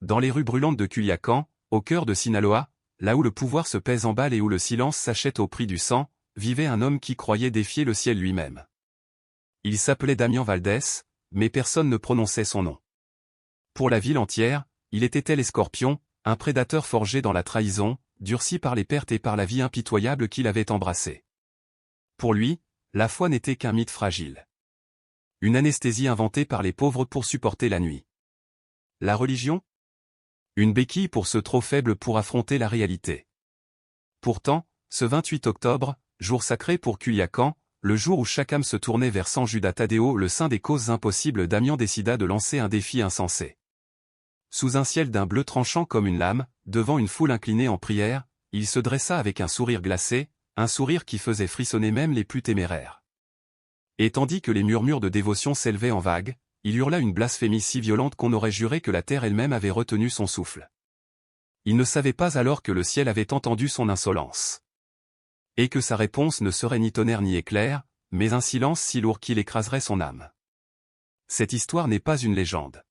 Dans les rues brûlantes de Culiacan, au cœur de Sinaloa, là où le pouvoir se pèse en balles et où le silence s'achète au prix du sang, vivait un homme qui croyait défier le ciel lui-même. Il s'appelait Damian Valdés, mais personne ne prononçait son nom. Pour la ville entière, il était tel Escorpion, un prédateur forgé dans la trahison, durci par les pertes et par la vie impitoyable qu'il avait embrassée. Pour lui, la foi n'était qu'un mythe fragile. Une anesthésie inventée par les pauvres pour supporter la nuit. La religion? Une béquille pour ceux trop faibles pour affronter la réalité. Pourtant, ce 28 octobre, jour sacré pour Culiacan, le jour où chaque âme se tournait vers San Judas Tadeo, le saint des causes impossibles, Damian décida de lancer un défi insensé. Sous un ciel d'un bleu tranchant comme une lame, devant une foule inclinée en prière, il se dressa avec un sourire glacé, un sourire qui faisait frissonner même les plus téméraires. Et tandis que les murmures de dévotion s'élevaient en vagues, il hurla une blasphémie si violente qu'on aurait juré que la terre elle-même avait retenu son souffle. Il ne savait pas alors que le ciel avait entendu son insolence. Et que sa réponse ne serait ni tonnerre ni éclair, mais un silence si lourd qu'il écraserait son âme. Cette histoire n'est pas une légende.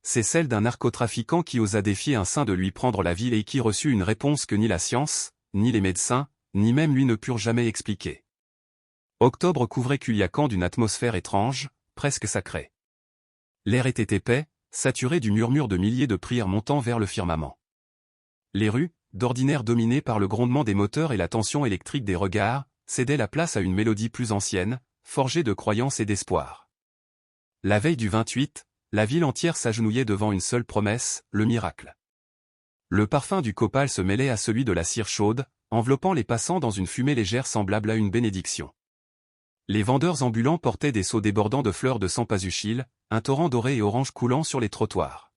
C'est celle d'un narcotrafiquant qui osa défier un saint de lui prendre la ville et qui reçut une réponse que ni la science, ni les médecins, ni même lui ne purent jamais expliquer. Octobre couvrait Culiacan d'une atmosphère étrange, presque sacrée. L'air était épais, saturé du murmure de milliers de prières montant vers le firmament. Les rues, d'ordinaire dominées par le grondement des moteurs et la tension électrique des regards, cédaient la place à une mélodie plus ancienne, forgée de croyance et d'espoir. La veille du 28, la ville entière s'agenouillait devant une seule promesse, le miracle. Le parfum du copal se mêlait à celui de la cire chaude, enveloppant les passants dans une fumée légère semblable à une bénédiction. Les vendeurs ambulants portaient des seaux débordants de fleurs de cempasúchil, un torrent doré et orange coulant sur les trottoirs.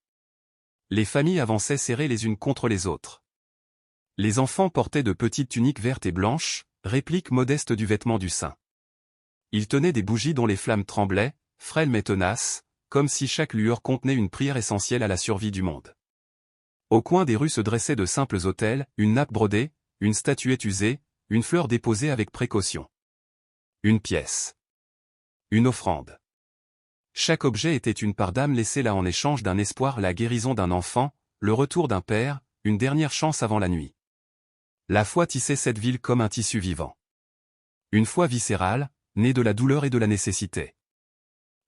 Les familles avançaient serrées les unes contre les autres. Les enfants portaient de petites tuniques vertes et blanches, réplique modeste du vêtement du saint. Ils tenaient des bougies dont les flammes tremblaient, frêles mais tenaces, comme si chaque lueur contenait une prière essentielle à la survie du monde. Au coin des rues se dressaient de simples autels, une nappe brodée, une statuette usée, une fleur déposée avec précaution. Une pièce. Une offrande. Chaque objet était une part d'âme laissée là en échange d'un espoir, la guérison d'un enfant, le retour d'un père, une dernière chance avant la nuit. La foi tissait cette ville comme un tissu vivant. Une foi viscérale, née de la douleur et de la nécessité.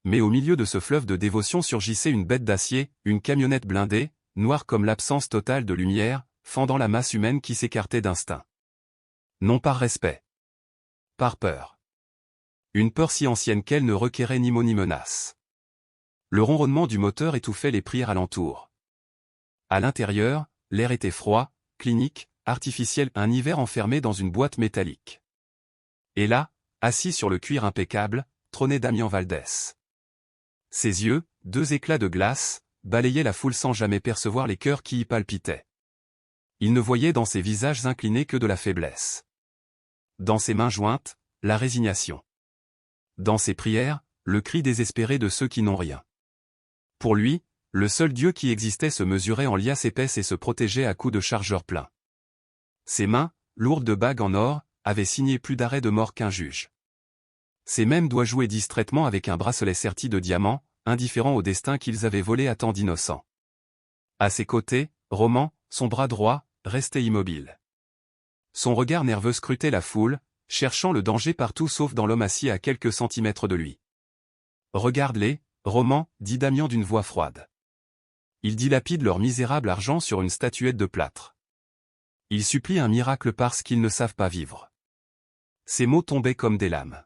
Mais au milieu de ce fleuve de dévotion surgissait une bête d'acier, une camionnette blindée, noire comme l'absence totale de lumière, fendant la masse humaine qui s'écartait d'instinct. Non par respect. Par peur. Une peur si ancienne qu'elle ne requérait ni mot ni menace. Le ronronnement du moteur étouffait les prières alentour. À l'intérieur, l'air était froid, clinique, artificiel, un hiver enfermé dans une boîte métallique. Et là, assis sur le cuir impeccable, trônait Damian Valdés. Ses yeux, deux éclats de glace, balayaient la foule sans jamais percevoir les cœurs qui y palpitaient. Il ne voyait dans ces visages inclinés que de la faiblesse. Dans ses mains jointes, la résignation. Dans ses prières, le cri désespéré de ceux qui n'ont rien. Pour lui, le seul Dieu qui existait se mesurait en liasses épaisses et se protégeait à coups de chargeurs pleins. Ses mains, lourdes de bagues en or, avaient signé plus d'arrêts de mort qu'un juge. Ses mêmes doigts jouaient distraitement avec un bracelet serti de diamants, indifférents au destin qu'ils avaient volé à tant d'innocents. À ses côtés, Roman, son bras droit, restait immobile. Son regard nerveux scrutait la foule, cherchant le danger partout sauf dans l'homme assis à quelques centimètres de lui. « Regarde-les, Roman, dit Damian d'une voix froide. Ils dilapident leur misérable argent sur une statuette de plâtre. Ils supplient un miracle parce qu'ils ne savent pas vivre. » Ces mots tombaient comme des lames.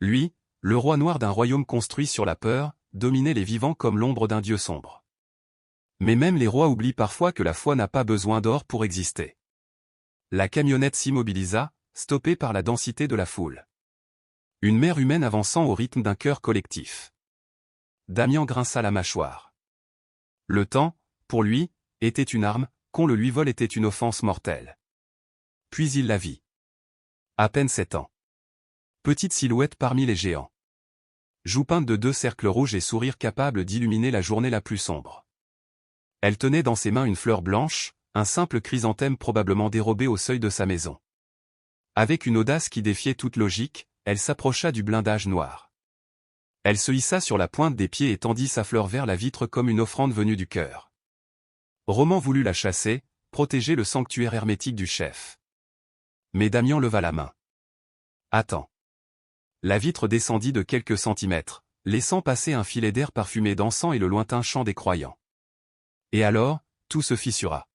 Lui, le roi noir d'un royaume construit sur la peur, dominait les vivants comme l'ombre d'un dieu sombre. Mais même les rois oublient parfois que la foi n'a pas besoin d'or pour exister. La camionnette s'immobilisa, stoppée par la densité de la foule. Une mer humaine avançant au rythme d'un cœur collectif. Damian grinça la mâchoire. Le temps, pour lui, était une arme, qu'on le lui vole était une offense mortelle. Puis il la vit. À peine 7 ans. Petite silhouette parmi les géants. Joue peinte de 2 cercles rouges et sourire capable d'illuminer la journée la plus sombre. Elle tenait dans ses mains une fleur blanche, un simple chrysanthème probablement dérobé au seuil de sa maison. Avec une audace qui défiait toute logique, elle s'approcha du blindage noir. Elle se hissa sur la pointe des pieds et tendit sa fleur vers la vitre comme une offrande venue du cœur. Roman voulut la chasser, protéger le sanctuaire hermétique du chef. Mais Damian leva la main. Attends. La vitre descendit de quelques centimètres, laissant passer un filet d'air parfumé d'encens et le lointain chant des croyants. Et alors, tout se fissura.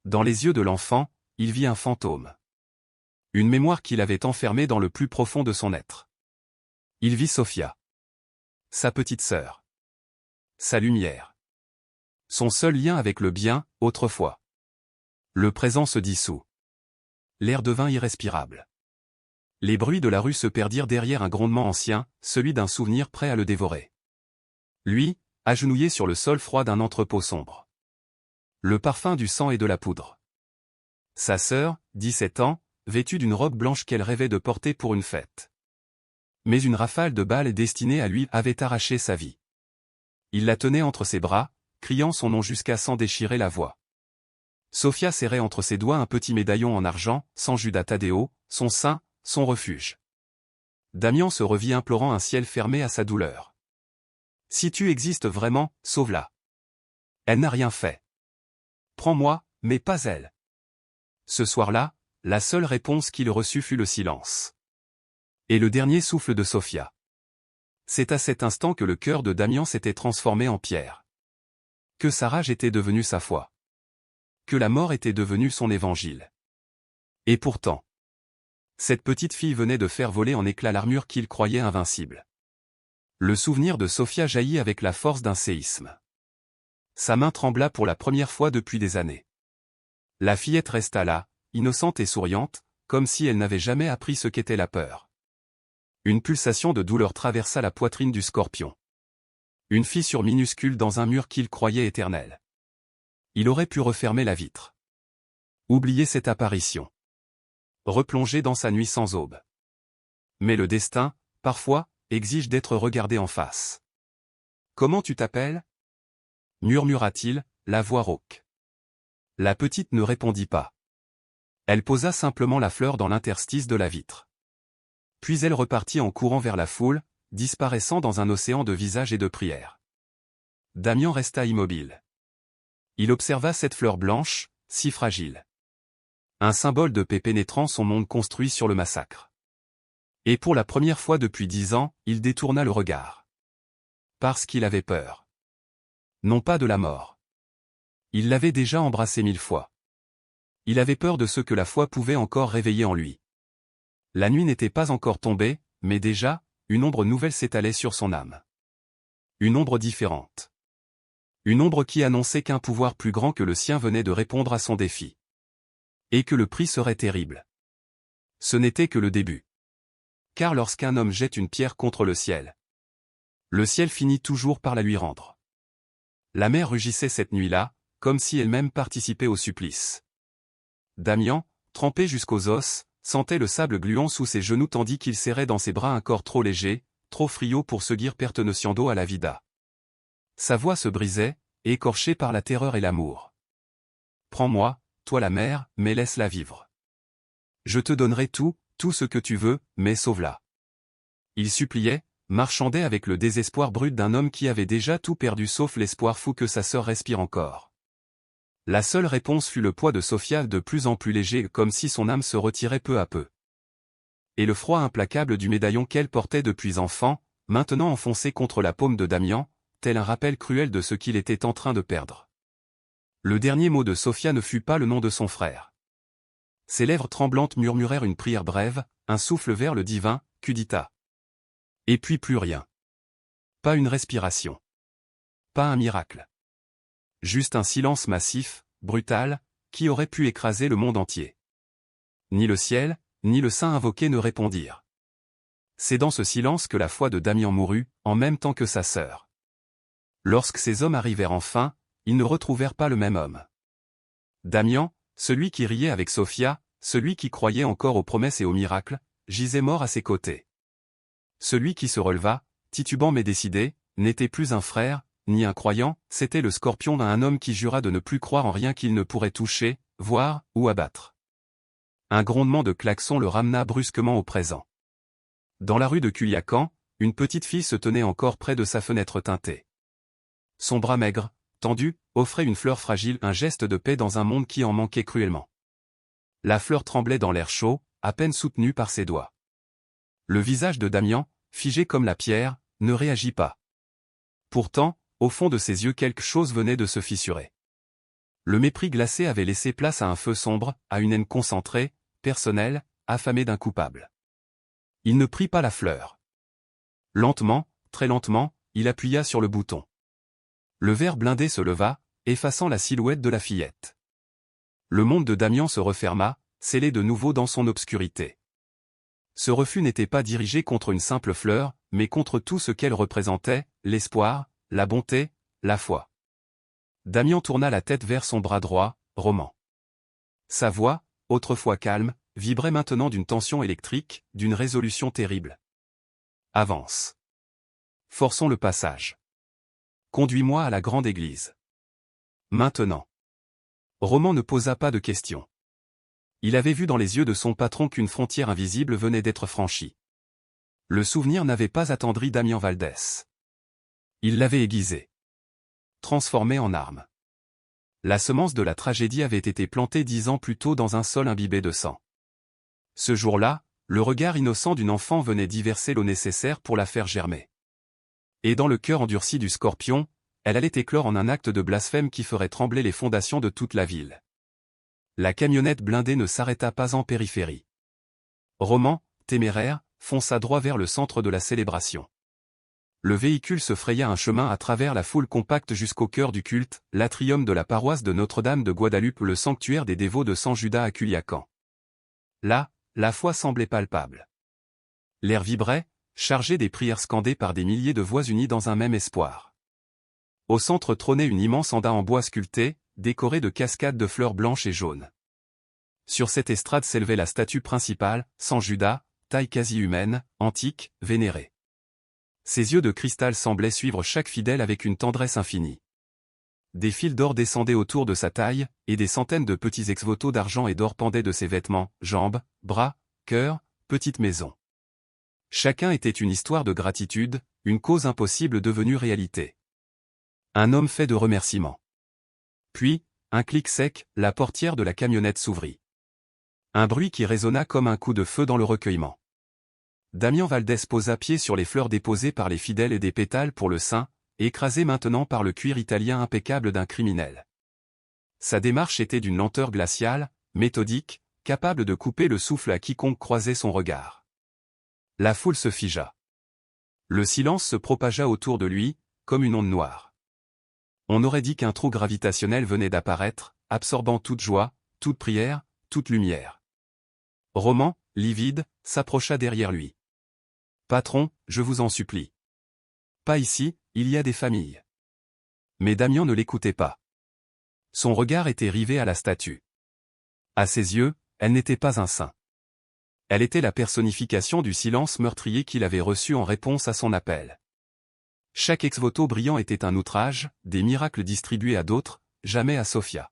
Dans les yeux de l'enfant, il vit un fantôme. Une mémoire qu'il avait enfermée dans le plus profond de son être. Il vit Sophia. Sa petite sœur. Sa lumière. Son seul lien avec le bien, autrefois. Le présent se dissout. L'air devint irrespirable. Les bruits de la rue se perdirent derrière un grondement ancien, celui d'un souvenir prêt à le dévorer. Lui, agenouillé sur le sol froid d'un entrepôt sombre. Le parfum du sang et de la poudre. Sa sœur, 17 ans, vêtue d'une robe blanche qu'elle rêvait de porter pour une fête. Mais une rafale de balles destinée à lui avait arraché sa vie. Il la tenait entre ses bras, criant son nom jusqu'à s'en déchirer la voix. Sophia serrait entre ses doigts un petit médaillon en argent, sans Judas Thaddéo, son saint, son refuge. Damian se revit implorant un ciel fermé à sa douleur. Si tu existes vraiment, sauve-la. Elle n'a rien fait. Prends-moi, mais pas elle. Ce soir-là, la seule réponse qu'il reçut fut le silence. Et le dernier souffle de Sophia. C'est à cet instant que le cœur de Damian s'était transformé en pierre. Que sa rage était devenue sa foi. Que la mort était devenue son évangile. Et pourtant, cette petite fille venait de faire voler en éclats l'armure qu'il croyait invincible. Le souvenir de Sophia jaillit avec la force d'un séisme. Sa main trembla pour la première fois depuis des années. La fillette resta là, innocente et souriante, comme si elle n'avait jamais appris ce qu'était la peur. Une pulsation de douleur traversa la poitrine du scorpion. Une fissure minuscule dans un mur qu'il croyait éternel. Il aurait pu refermer la vitre. Oublier cette apparition. Replonger dans sa nuit sans aube. Mais le destin, parfois, exige d'être regardé en face. « Comment tu t'appelles » murmura-t-il, la voix rauque. La petite ne répondit pas. Elle posa simplement la fleur dans l'interstice de la vitre. Puis elle repartit en courant vers la foule, disparaissant dans un océan de visages et de prières. Damian resta immobile. Il observa cette fleur blanche, si fragile. Un symbole de paix pénétrant son monde construit sur le massacre. Et pour la première fois depuis 10 ans, il détourna le regard. Parce qu'il avait peur. Non pas de la mort. Il l'avait déjà embrassée 1000 fois. Il avait peur de ce que la foi pouvait encore réveiller en lui. La nuit n'était pas encore tombée, mais déjà, une ombre nouvelle s'étalait sur son âme. Une ombre différente. Une ombre qui annonçait qu'un pouvoir plus grand que le sien venait de répondre à son défi. Et que le prix serait terrible. Ce n'était que le début. Car lorsqu'un homme jette une pierre contre le ciel finit toujours par la lui rendre. La mer rugissait cette nuit-là, comme si elle-même participait au supplice. Damian, trempé jusqu'aux os, sentait le sable gluant sous ses genoux tandis qu'il serrait dans ses bras un corps trop léger, trop friot pour seguir perteneciendo à la vida. Sa voix se brisait, écorchée par la terreur et l'amour. Prends-moi, toi la mère, mais laisse-la vivre. Je te donnerai tout ce que tu veux, mais sauve-la. Il suppliait, marchandait avec le désespoir brut d'un homme qui avait déjà tout perdu sauf l'espoir fou que sa sœur respire encore. La seule réponse fut le poids de Sophia de plus en plus léger comme si son âme se retirait peu à peu. Et le froid implacable du médaillon qu'elle portait depuis enfant, maintenant enfoncé contre la paume de Damian, tel un rappel cruel de ce qu'il était en train de perdre. Le dernier mot de Sophia ne fut pas le nom de son frère. Ses lèvres tremblantes murmurèrent une prière brève, un souffle vers le divin, Kudita. Et puis plus rien. Pas une respiration. Pas un miracle. Juste un silence massif, brutal, qui aurait pu écraser le monde entier. Ni le ciel, ni le saint invoqué ne répondirent. C'est dans ce silence que la foi de Damian mourut, en même temps que sa sœur. Lorsque ces hommes arrivèrent enfin, ils ne retrouvèrent pas le même homme. Damian, celui qui riait avec Sophia, celui qui croyait encore aux promesses et aux miracles, gisait mort à ses côtés. Celui qui se releva, titubant mais décidé, n'était plus un frère, ni un croyant, c'était le scorpion d'un homme qui jura de ne plus croire en rien qu'il ne pourrait toucher, voir, ou abattre. Un grondement de klaxon le ramena brusquement au présent. Dans la rue de Culiacan, une petite fille se tenait encore près de sa fenêtre teintée. Son bras maigre, tendue, offrait une fleur fragile, un geste de paix dans un monde qui en manquait cruellement. La fleur tremblait dans l'air chaud, à peine soutenue par ses doigts. Le visage de Damian, figé comme la pierre, ne réagit pas. Pourtant, au fond de ses yeux quelque chose venait de se fissurer. Le mépris glacé avait laissé place à un feu sombre, à une haine concentrée, personnelle, affamée d'un coupable. Il ne prit pas la fleur. Lentement, très lentement, il appuya sur le bouton. Le verre blindé se leva, effaçant la silhouette de la fillette. Le monde de Damian se referma, scellé de nouveau dans son obscurité. Ce refus n'était pas dirigé contre une simple fleur, mais contre tout ce qu'elle représentait, l'espoir, la bonté, la foi. Damian tourna la tête vers son bras droit, Roman. Sa voix, autrefois calme, vibrait maintenant d'une tension électrique, d'une résolution terrible. Avance. Forçons le passage. Conduis-moi à la grande église. Maintenant. Roman ne posa pas de questions. Il avait vu dans les yeux de son patron qu'une frontière invisible venait d'être franchie. Le souvenir n'avait pas attendri Damian Valdés. Il l'avait aiguisé. Transformé en arme. La semence de la tragédie avait été plantée 10 ans plus tôt dans un sol imbibé de sang. Ce jour-là, le regard innocent d'une enfant venait d'y verser l'eau nécessaire pour la faire germer. Et dans le cœur endurci du scorpion, elle allait éclore en un acte de blasphème qui ferait trembler les fondations de toute la ville. La camionnette blindée ne s'arrêta pas en périphérie. Roman, téméraire, fonça droit vers le centre de la célébration. Le véhicule se fraya un chemin à travers la foule compacte jusqu'au cœur du culte, l'atrium de la paroisse de Notre-Dame de Guadalupe, le sanctuaire des dévots de San Judas à Culiacán. Là, la foi semblait palpable. L'air vibrait, chargé des prières scandées par des milliers de voix unies dans un même espoir. Au centre trônait une immense anda en bois sculpté, décorée de cascades de fleurs blanches et jaunes. Sur cette estrade s'élevait la statue principale, San Judas, taille quasi humaine, antique, vénérée. Ses yeux de cristal semblaient suivre chaque fidèle avec une tendresse infinie. Des fils d'or descendaient autour de sa taille, et des centaines de petits ex-voto d'argent et d'or pendaient de ses vêtements, jambes, bras, cœur, petite maison. Chacun était une histoire de gratitude, une cause impossible devenue réalité. Un homme fait de remerciements. Puis, un clic sec, la portière de la camionnette s'ouvrit. Un bruit qui résonna comme un coup de feu dans le recueillement. Damian Valdés posa pied sur les fleurs déposées par les fidèles et des pétales pour le saint, écrasés maintenant par le cuir italien impeccable d'un criminel. Sa démarche était d'une lenteur glaciale, méthodique, capable de couper le souffle à quiconque croisait son regard. La foule se figea. Le silence se propagea autour de lui, comme une onde noire. On aurait dit qu'un trou gravitationnel venait d'apparaître, absorbant toute joie, toute prière, toute lumière. Roman, livide, s'approcha derrière lui. « Patron, je vous en supplie. »« Pas ici, il y a des familles. » Mais Damian ne l'écoutait pas. Son regard était rivé à la statue. À ses yeux, elle n'était pas un saint. Elle était la personnification du silence meurtrier qu'il avait reçu en réponse à son appel. Chaque ex-voto brillant était un outrage, des miracles distribués à d'autres, jamais à Sofia.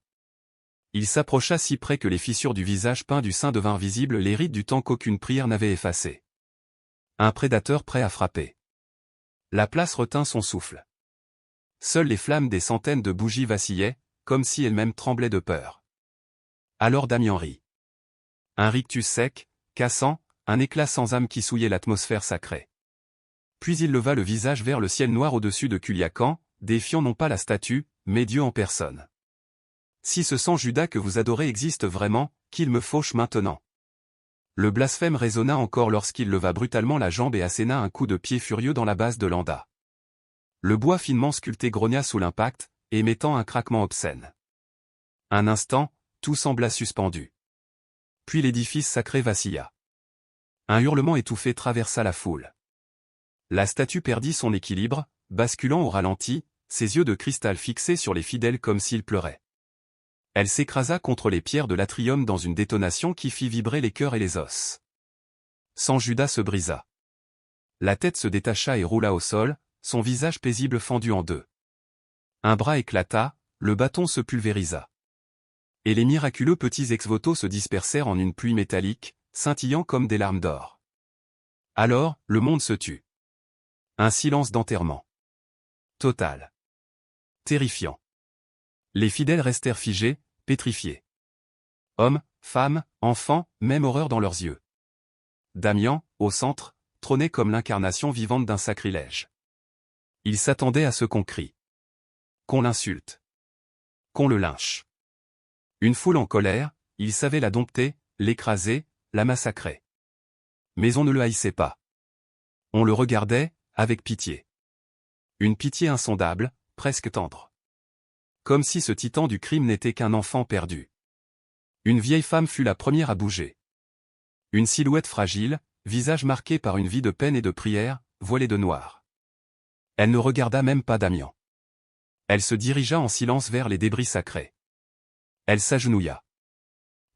Il s'approcha si près que les fissures du visage peint du saint devinrent visibles, les rides du temps qu'aucune prière n'avait effacées. Un prédateur prêt à frapper. La place retint son souffle. Seules les flammes des centaines de bougies vacillaient, comme si elles-mêmes tremblaient de peur. Alors Damian rit. Un rictus sec, cassant, un éclat sans âme qui souillait l'atmosphère sacrée. Puis il leva le visage vers le ciel noir au-dessus de Culiacán, défiant non pas la statue, mais Dieu en personne. Si ce San Judas que vous adorez existe vraiment, qu'il me fauche maintenant. Le blasphème résonna encore lorsqu'il leva brutalement la jambe et asséna un coup de pied furieux dans la base de l'anda. Le bois finement sculpté grogna sous l'impact, émettant un craquement obscène. Un instant, tout sembla suspendu. Puis l'édifice sacré vacilla. Un hurlement étouffé traversa la foule. La statue perdit son équilibre, basculant au ralenti, ses yeux de cristal fixés sur les fidèles comme s'ils pleuraient. Elle s'écrasa contre les pierres de l'atrium dans une détonation qui fit vibrer les cœurs et les os. San Judas se brisa. La tête se détacha et roula au sol, son visage paisible fendu en deux. Un bras éclata, le bâton se pulvérisa. Et les miraculeux petits ex-voto se dispersèrent en une pluie métallique, scintillant comme des larmes d'or. Alors, le monde se tut. Un silence d'enterrement. Total. Terrifiant. Les fidèles restèrent figés, pétrifiés. Hommes, femmes, enfants, même horreur dans leurs yeux. Damian, au centre, trônait comme l'incarnation vivante d'un sacrilège. Il s'attendait à ce qu'on crie. Qu'on l'insulte. Qu'on le lynche. Une foule en colère, il savait la dompter, l'écraser, la massacrer. Mais on ne le haïssait pas. On le regardait, avec pitié. Une pitié insondable, presque tendre. Comme si ce titan du crime n'était qu'un enfant perdu. Une vieille femme fut la première à bouger. Une silhouette fragile, visage marqué par une vie de peine et de prière, voilée de noir. Elle ne regarda même pas Damian. Elle se dirigea en silence vers les débris sacrés. Elle s'agenouilla.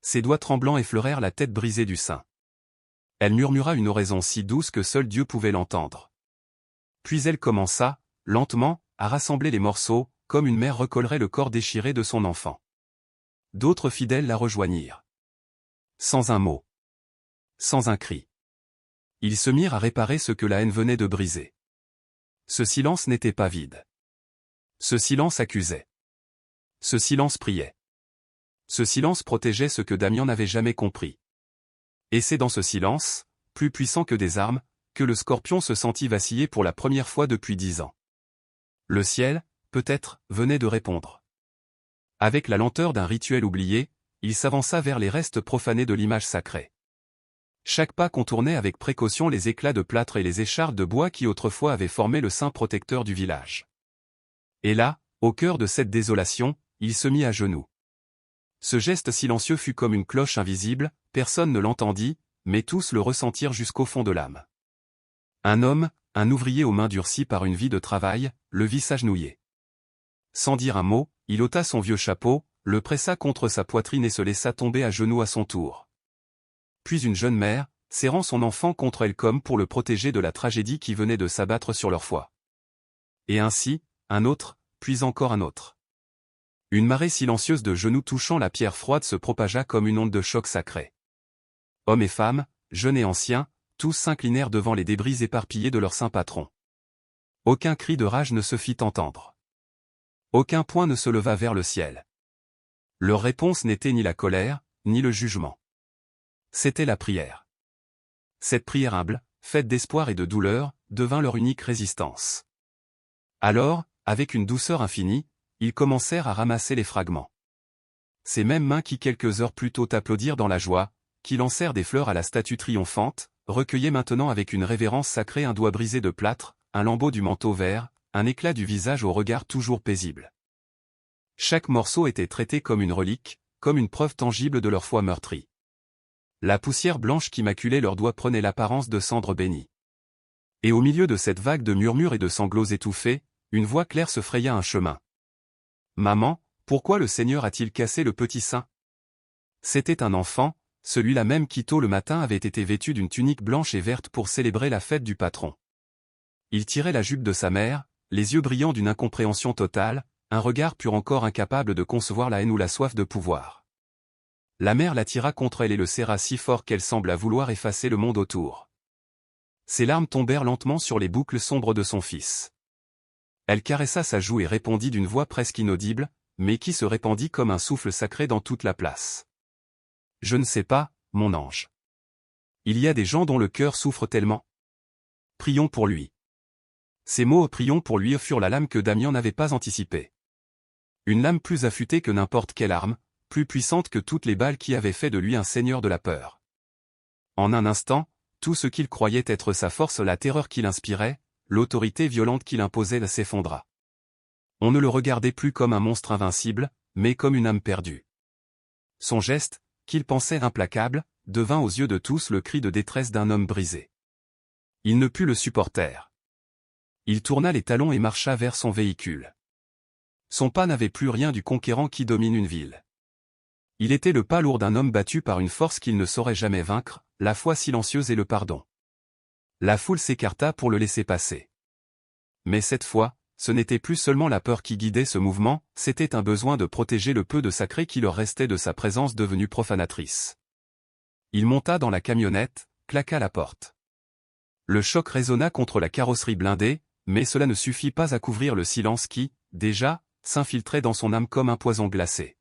Ses doigts tremblants effleurèrent la tête brisée du saint. Elle murmura une oraison si douce que seul Dieu pouvait l'entendre. Puis elle commença, lentement, à rassembler les morceaux, comme une mère recollerait le corps déchiré de son enfant. D'autres fidèles la rejoignirent. Sans un mot. Sans un cri. Ils se mirent à réparer ce que la haine venait de briser. Ce silence n'était pas vide. Ce silence accusait. Ce silence priait. Ce silence protégeait ce que Damian n'avait jamais compris. Et c'est dans ce silence, plus puissant que des armes, que le scorpion se sentit vaciller pour la première fois depuis 10 ans. Le ciel, peut-être, venait de répondre. Avec la lenteur d'un rituel oublié, il s'avança vers les restes profanés de l'image sacrée. Chaque pas contournait avec précaution les éclats de plâtre et les échardes de bois qui autrefois avaient formé le saint protecteur du village. Et là, au cœur de cette désolation, il se mit à genoux. Ce geste silencieux fut comme une cloche invisible, personne ne l'entendit, mais tous le ressentirent jusqu'au fond de l'âme. Un homme, un ouvrier aux mains durcies par une vie de travail, le vit s'agenouiller. Sans dire un mot, il ôta son vieux chapeau, le pressa contre sa poitrine et se laissa tomber à genoux à son tour. Puis une jeune mère, serrant son enfant contre elle comme pour le protéger de la tragédie qui venait de s'abattre sur leur foi. Et ainsi, un autre, puis encore un autre. Une marée silencieuse de genoux touchant la pierre froide se propagea comme une onde de choc sacré. Hommes et femmes, jeunes et anciens, tous s'inclinèrent devant les débris éparpillés de leur saint patron. Aucun cri de rage ne se fit entendre. Aucun poing ne se leva vers le ciel. Leur réponse n'était ni la colère, ni le jugement. C'était la prière. Cette prière humble, faite d'espoir et de douleur, devint leur unique résistance. Alors, avec une douceur infinie, ils commencèrent à ramasser les fragments. Ces mêmes mains qui quelques heures plus tôt applaudirent dans la joie, qui lancèrent des fleurs à la statue triomphante, recueillaient maintenant avec une révérence sacrée un doigt brisé de plâtre, un lambeau du manteau vert, un éclat du visage au regard toujours paisible. Chaque morceau était traité comme une relique, comme une preuve tangible de leur foi meurtrie. La poussière blanche qui maculait leurs doigts prenait l'apparence de cendres bénies. Et au milieu de cette vague de murmures et de sanglots étouffés, une voix claire se fraya un chemin. « Maman, pourquoi le Seigneur a-t-il cassé le petit sein ?» C'était un enfant, celui-là même qui tôt le matin avait été vêtu d'une tunique blanche et verte pour célébrer la fête du patron. Il tirait la jupe de sa mère, les yeux brillants d'une incompréhension totale, un regard pur encore incapable de concevoir la haine ou la soif de pouvoir. La mère l'attira contre elle et le serra si fort qu'elle sembla vouloir effacer le monde autour. Ses larmes tombèrent lentement sur les boucles sombres de son fils. Elle caressa sa joue et répondit d'une voix presque inaudible, mais qui se répandit comme un souffle sacré dans toute la place. « Je ne sais pas, mon ange. Il y a des gens dont le cœur souffre tellement. Prions pour lui. » Ces mots « prions pour lui » furent la lame que Damian n'avait pas anticipée. Une lame plus affûtée que n'importe quelle arme, plus puissante que toutes les balles qui avaient fait de lui un seigneur de la peur. En un instant, tout ce qu'il croyait être sa force, la terreur qu'il inspirait, l'autorité violente qu'il imposait s'effondra. On ne le regardait plus comme un monstre invincible, mais comme une âme perdue. Son geste, qu'il pensait implacable, devint aux yeux de tous le cri de détresse d'un homme brisé. Il ne put le supporter. Il tourna les talons et marcha vers son véhicule. Son pas n'avait plus rien du conquérant qui domine une ville. Il était le pas lourd d'un homme battu par une force qu'il ne saurait jamais vaincre, la foi silencieuse et le pardon. La foule s'écarta pour le laisser passer. Mais cette fois, ce n'était plus seulement la peur qui guidait ce mouvement, c'était un besoin de protéger le peu de sacré qui leur restait de sa présence devenue profanatrice. Il monta dans la camionnette, claqua la porte. Le choc résonna contre la carrosserie blindée, mais cela ne suffit pas à couvrir le silence qui, déjà, s'infiltrait dans son âme comme un poison glacé.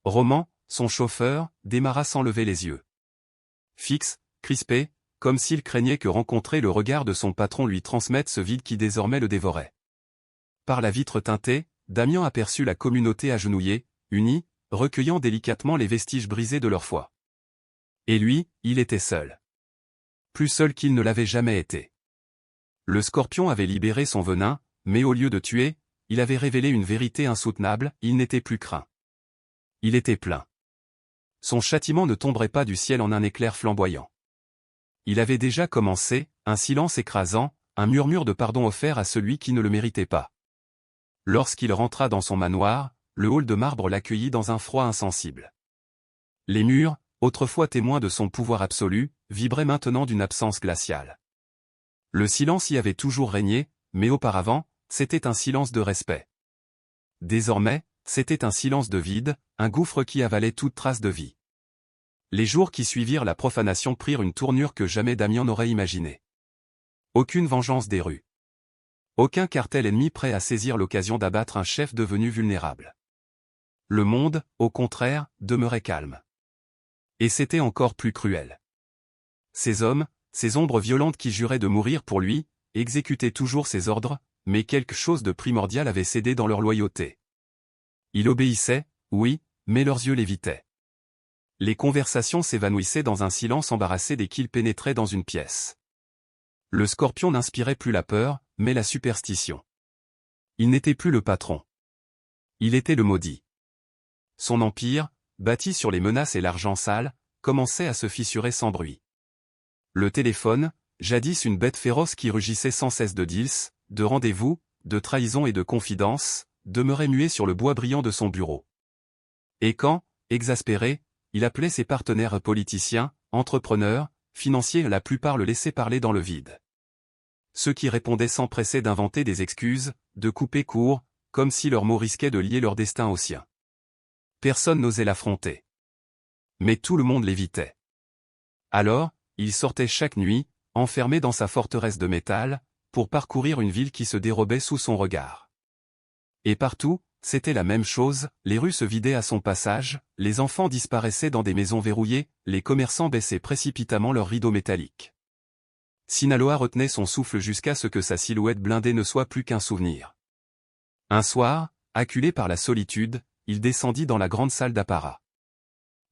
Roman, son chauffeur, démarra sans lever les yeux. Fixe, crispé, comme s'il craignait que rencontrer le regard de son patron lui transmette ce vide qui désormais le dévorait. Par la vitre teintée, Damian aperçut la communauté agenouillée, unie, recueillant délicatement les vestiges brisés de leur foi. Et lui, il était seul. Plus seul qu'il ne l'avait jamais été. Le scorpion avait libéré son venin, mais au lieu de tuer, il avait révélé une vérité insoutenable, il n'était plus craint. Il était plein. Son châtiment ne tomberait pas du ciel en un éclair flamboyant. Il avait déjà commencé, un silence écrasant, un murmure de pardon offert à celui qui ne le méritait pas. Lorsqu'il rentra dans son manoir, le hall de marbre l'accueillit dans un froid insensible. Les murs, autrefois témoins de son pouvoir absolu, vibraient maintenant d'une absence glaciale. Le silence y avait toujours régné, mais auparavant, c'était un silence de respect. Désormais, c'était un silence de vide, un gouffre qui avalait toute trace de vie. Les jours qui suivirent la profanation prirent une tournure que jamais Damian n'aurait imaginée. Aucune vengeance des rues. Aucun cartel ennemi prêt à saisir l'occasion d'abattre un chef devenu vulnérable. Le monde, au contraire, demeurait calme. Et c'était encore plus cruel. Ces hommes, ces ombres violentes qui juraient de mourir pour lui, exécutaient toujours ses ordres, mais quelque chose de primordial avait cédé dans leur loyauté. Ils obéissaient, oui, mais leurs yeux l'évitaient. Les conversations s'évanouissaient dans un silence embarrassé dès qu'ils pénétraient dans une pièce. Le scorpion n'inspirait plus la peur, mais la superstition. Il n'était plus le patron. Il était le maudit. Son empire, bâti sur les menaces et l'argent sale, commençait à se fissurer sans bruit. Le téléphone, jadis une bête féroce qui rugissait sans cesse de deals, de rendez-vous, de trahison et de confidences, demeurait muet sur le bois brillant de son bureau. Et quand, exaspéré, il appelait ses partenaires politiciens, entrepreneurs, financiers, la plupart le laissaient parler dans le vide. Ceux qui répondaient s'empressaient d'inventer des excuses, de couper court, comme si leurs mots risquaient de lier leur destin au sien. Personne n'osait l'affronter. Mais tout le monde l'évitait. Alors, il sortait chaque nuit, enfermé dans sa forteresse de métal, pour parcourir une ville qui se dérobait sous son regard. Et partout, c'était la même chose, les rues se vidaient à son passage, les enfants disparaissaient dans des maisons verrouillées, les commerçants baissaient précipitamment leurs rideaux métalliques. Sinaloa retenait son souffle jusqu'à ce que sa silhouette blindée ne soit plus qu'un souvenir. Un soir, acculé par la solitude, il descendit dans la grande salle d'apparat.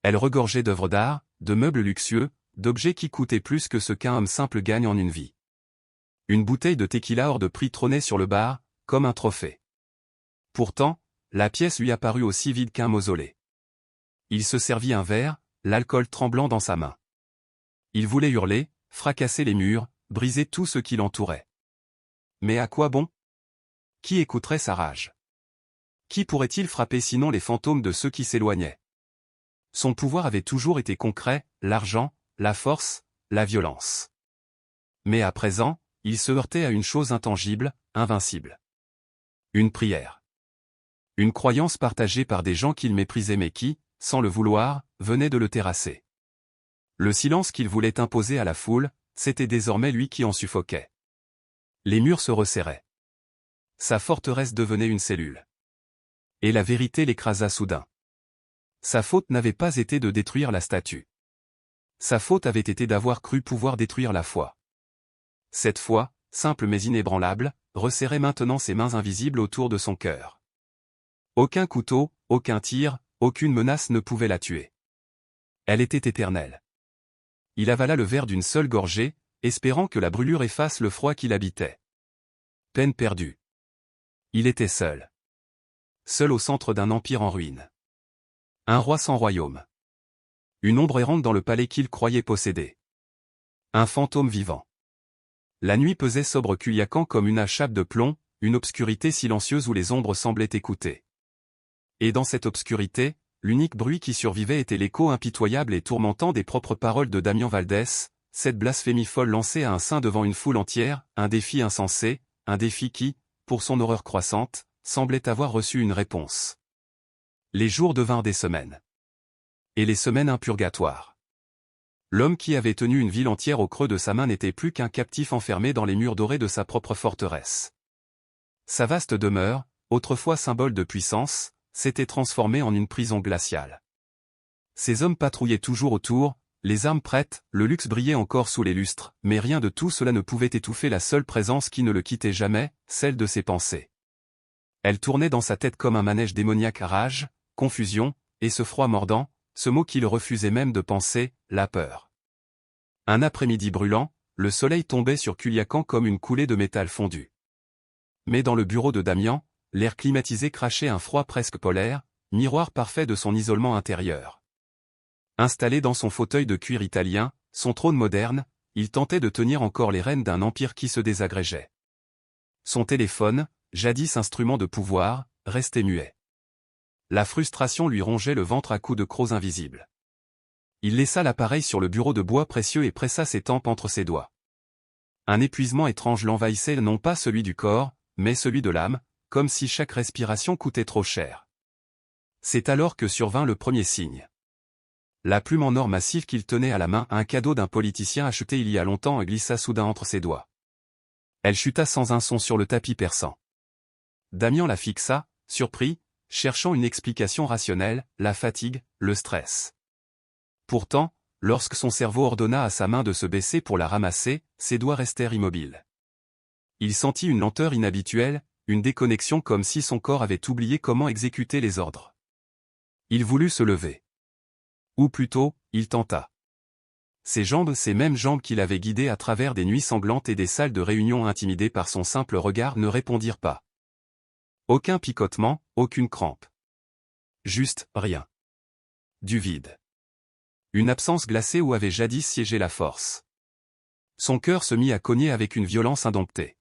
Elle regorgeait d'œuvres d'art, de meubles luxueux, d'objets qui coûtaient plus que ce qu'un homme simple gagne en une vie. Une bouteille de tequila hors de prix trônait sur le bar, comme un trophée. Pourtant, la pièce lui apparut aussi vide qu'un mausolée. Il se servit un verre, l'alcool tremblant dans sa main. Il voulait hurler, fracasser les murs, briser tout ce qui l'entourait. Mais à quoi bon? Qui écouterait sa rage? Qui pourrait-il frapper sinon les fantômes de ceux qui s'éloignaient? Son pouvoir avait toujours été concret, l'argent, la force, la violence. Mais à présent, il se heurtait à une chose intangible, invincible. Une prière. Une croyance partagée par des gens qu'il méprisait mais qui, sans le vouloir, venaient de le terrasser. Le silence qu'il voulait imposer à la foule, c'était désormais lui qui en suffoquait. Les murs se resserraient. Sa forteresse devenait une cellule. Et la vérité l'écrasa soudain. Sa faute n'avait pas été de détruire la statue. Sa faute avait été d'avoir cru pouvoir détruire la foi. Cette foi, simple mais inébranlable, resserrait maintenant ses mains invisibles autour de son cœur. Aucun couteau, aucun tir, aucune menace ne pouvait la tuer. Elle était éternelle. Il avala le verre d'une seule gorgée, espérant que la brûlure efface le froid qui l'habitait. Peine perdue. Il était seul. Seul au centre d'un empire en ruine. Un roi sans royaume. Une ombre errante dans le palais qu'il croyait posséder. Un fantôme vivant. La nuit pesait sobre Culiacan comme une chape de plomb, une obscurité silencieuse où les ombres semblaient écouter. Et dans cette obscurité, l'unique bruit qui survivait était l'écho impitoyable et tourmentant des propres paroles de Damian Valdés, cette blasphémie folle lancée à un saint devant une foule entière, un défi insensé, un défi qui, pour son horreur croissante, semblait avoir reçu une réponse. Les jours devinrent des semaines. Et les semaines un purgatoire. L'homme qui avait tenu une ville entière au creux de sa main n'était plus qu'un captif enfermé dans les murs dorés de sa propre forteresse. Sa vaste demeure, autrefois symbole de puissance, s'était transformée en une prison glaciale. Ces hommes patrouillaient toujours autour, les armes prêtes, le luxe brillait encore sous les lustres, mais rien de tout cela ne pouvait étouffer la seule présence qui ne le quittait jamais, celle de ses pensées. Elle tournait dans sa tête comme un manège démoniaque à rage, confusion, et ce froid mordant, ce mot qu'il refusait même de penser, la peur. Un après-midi brûlant, le soleil tombait sur Culiacan comme une coulée de métal fondu. Mais dans le bureau de Damian, l'air climatisé crachait un froid presque polaire, miroir parfait de son isolement intérieur. Installé dans son fauteuil de cuir italien, son trône moderne, il tentait de tenir encore les rênes d'un empire qui se désagrégeait. Son téléphone, jadis instrument de pouvoir, restait muet. La frustration lui rongeait le ventre à coups de crocs invisibles. Il laissa l'appareil sur le bureau de bois précieux et pressa ses tempes entre ses doigts. Un épuisement étrange l'envahissait, non pas celui du corps, mais celui de l'âme, comme si chaque respiration coûtait trop cher. C'est alors que survint le premier signe. La plume en or massif qu'il tenait à la main, un cadeau d'un politicien acheté il y a longtemps, glissa soudain entre ses doigts. Elle chuta sans un son sur le tapis perçant. Damian la fixa, surpris, cherchant une explication rationnelle, la fatigue, le stress. Pourtant, lorsque son cerveau ordonna à sa main de se baisser pour la ramasser, ses doigts restèrent immobiles. Il sentit une lenteur inhabituelle, une déconnexion comme si son corps avait oublié comment exécuter les ordres. Il voulut se lever. Ou plutôt, il tenta. Ses jambes, ces mêmes jambes qu'il avait guidées à travers des nuits sanglantes et des salles de réunion intimidées par son simple regard, ne répondirent pas. Aucun picotement, aucune crampe. Juste, rien. Du vide. Une absence glacée où avait jadis siégé la force. Son cœur se mit à cogner avec une violence indomptée.